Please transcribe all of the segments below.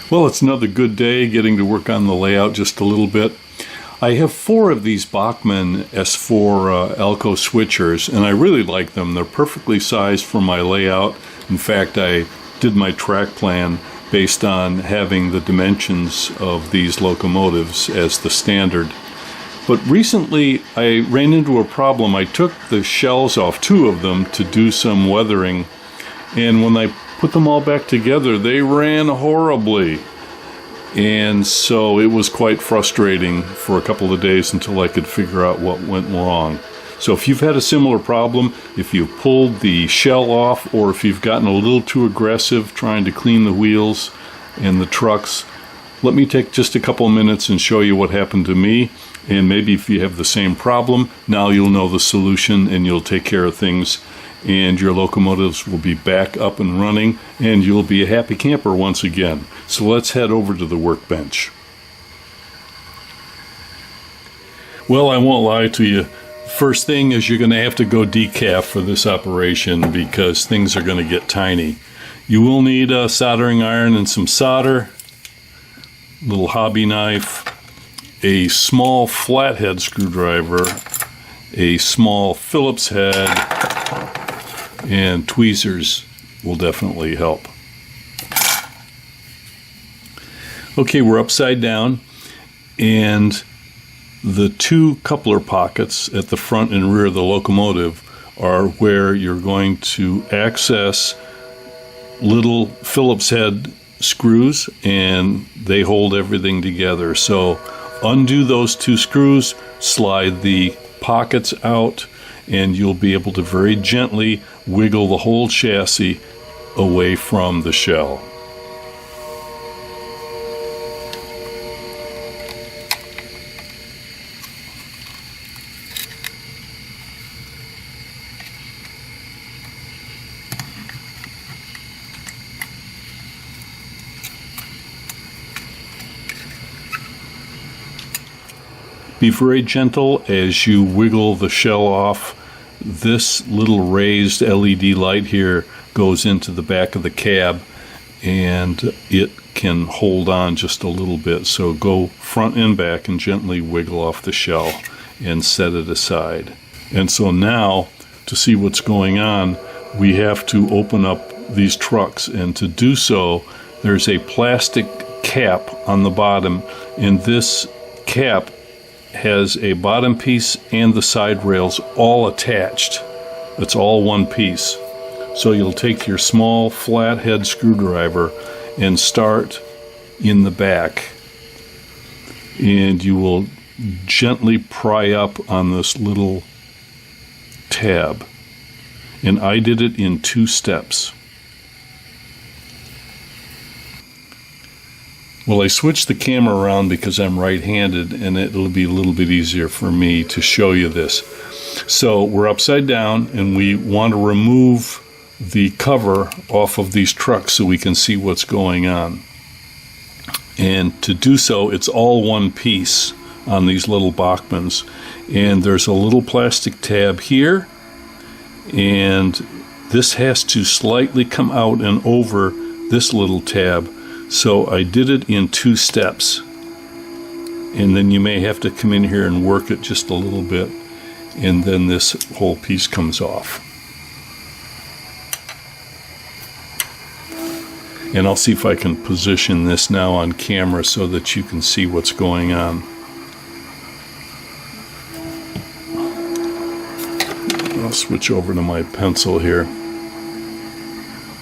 Well, it's another good day getting to work on the layout just a little bit. I have 4 of these Bachmann S4 Alco switchers, and I really like them. They're perfectly sized for my layout. In fact, I did my track plan based on having the dimensions of these locomotives as the standard. But recently I ran into a problem. I took the shells off 2 of them to do some weathering, and when I put them all back together, they ran horribly. And so it was quite frustrating for a couple of days until I could figure out what went wrong. So if you've had a similar problem, if you've pulled the shell off, or if you've gotten a little too aggressive trying to clean the wheels and the trucks, let me take just a couple of minutes and show you what happened to me. And maybe if you have the same problem, now you'll know the solution and you'll take care of things, and your locomotives will be back up and running, and you'll be a happy camper once again. So let's head over to the workbench. Well, I won't lie to you. First thing is you're going to have to go decaf for this operation because things are going to get tiny. You will need a soldering iron and some solder, a little hobby knife, a small flathead screwdriver, a small Phillips head, and tweezers will definitely help. Okay, we're upside down, and the 2 coupler pockets at the front and rear of the locomotive are where you're going to access little Phillips head screws, and they hold everything together. So undo those 2 screws, slide the pockets out, and you'll be able to very gently wiggle the whole chassis away from the shell. Be very gentle as you wiggle the shell off. This little raised LED light here goes into the back of the cab, and it can hold on just a little bit. So go front and back and gently wiggle off the shell and set it aside. And so now, to see what's going on, we have to open up these trucks, and to do so, there's a plastic cap on the bottom, and this cap has a bottom piece and the side rails all attached. It's all one piece. So you'll take your small flathead screwdriver and start in the back, and you will gently pry up on this little tab. And I did it in 2 steps. Well, I switched the camera around because I'm right-handed, and it'll be a little bit easier for me to show you this. So we're upside down, and we want to remove the cover off of these trucks so we can see what's going on. And to do so, it's all one piece on these little Bachmanns. And there's a little plastic tab here, and this has to slightly come out and over this little tab. So I did it in 2 steps, and then you may have to come in here and work it just a little bit, and then this whole piece comes off. And I'll see if I can position this now on camera so that you can see what's going on. I'll switch over to my pencil here.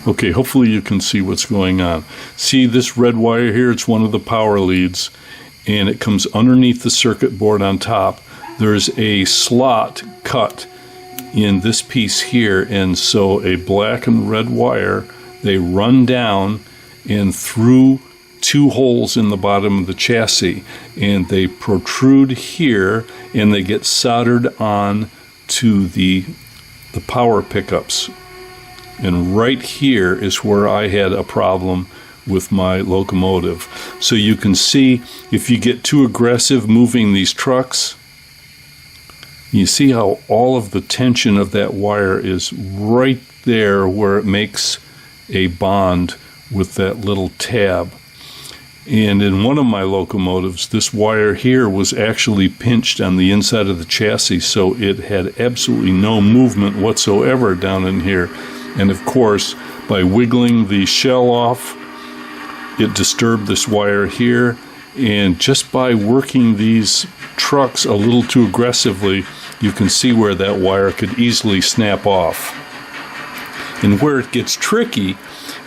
Okay, hopefully you can see what's going on. See this red wire here? It's one of the power leads, and it comes underneath the circuit board on top. There's a slot cut in this piece here, and so a black and red wire, they run down and through 2 holes in the bottom of the chassis, and they protrude here, and they get soldered on to the power pickups. And right here is where I had a problem with my locomotive. So you can see if you get too aggressive moving these trucks, you see how all of the tension of that wire is right there where it makes a bond with that little tab. And in one of my locomotives, this wire here was actually pinched on the inside of the chassis, so it had absolutely no movement whatsoever down in here. And of course, by wiggling the shell off, it disturbed this wire here. And just by working these trucks a little too aggressively, you can see where that wire could easily snap off. And where it gets tricky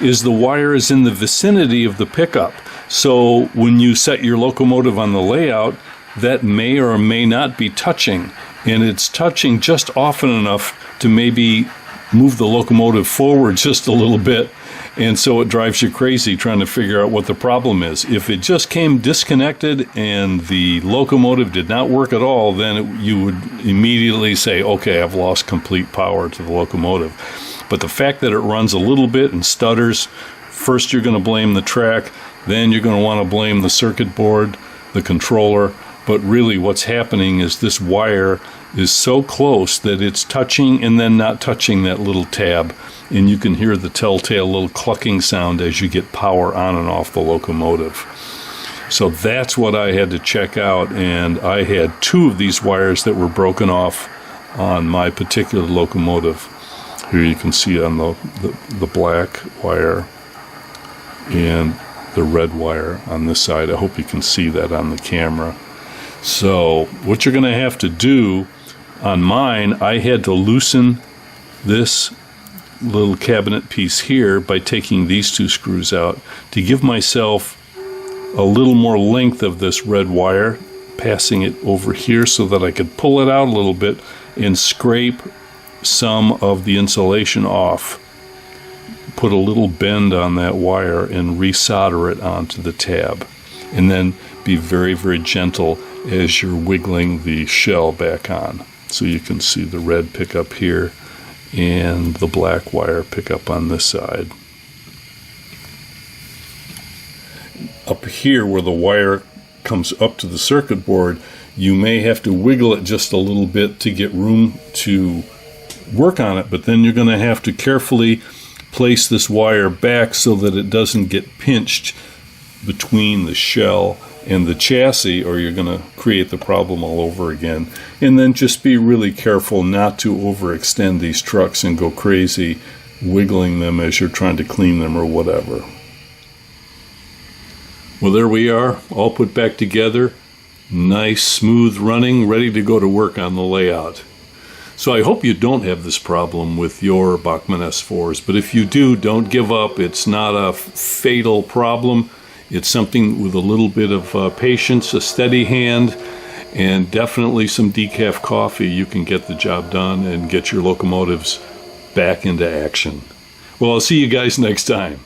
is the wire is in the vicinity of the pickup. So when you set your locomotive on the layout, that may or may not be touching. And it's touching just often enough to maybe move the locomotive forward just a little bit. And so it drives you crazy trying to figure out what the problem is. If it just came disconnected and the locomotive did not work at all, then you would immediately say, okay, I've lost complete power to the locomotive. But the fact that it runs a little bit and stutters, first you're going to blame the track, then you're going to want to blame the circuit board, the controller. But really what's happening is this wire is so close that it's touching and then not touching that little tab. And you can hear the telltale little clucking sound as you get power on and off the locomotive. So that's what I had to check out, and I had 2 of these wires that were broken off on my particular locomotive. Here you can see on the black wire and the red wire on this side. I hope you can see that on the camera. So what you're going to have to do on mine, I had to loosen this little cabinet piece here by taking these 2 screws out to give myself a little more length of this red wire, passing it over here so that I could pull it out a little bit and scrape some of the insulation off. Put a little bend on that wire and resolder it onto the tab. And then be very, very gentle as you're wiggling the shell back on. So you can see the red pickup here and the black wire pickup on this side. Up here where the wire comes up to the circuit board, you may have to wiggle it just a little bit to get room to work on it, but then you're going to have to carefully place this wire back so that it doesn't get pinched between the shell and the chassis, or you're going to create the problem all over again. And then just be really careful not to overextend these trucks and go crazy wiggling them as you're trying to clean them or whatever. Well, there we are, all put back together. Nice, smooth running, ready to go to work on the layout. So I hope you don't have this problem with your Bachmann S4s, but if you do, don't give up. It's not a fatal problem. It's something with a little bit of patience, a steady hand, and definitely some decaf coffee. You can get the job done and get your locomotives back into action. Well, I'll see you guys next time.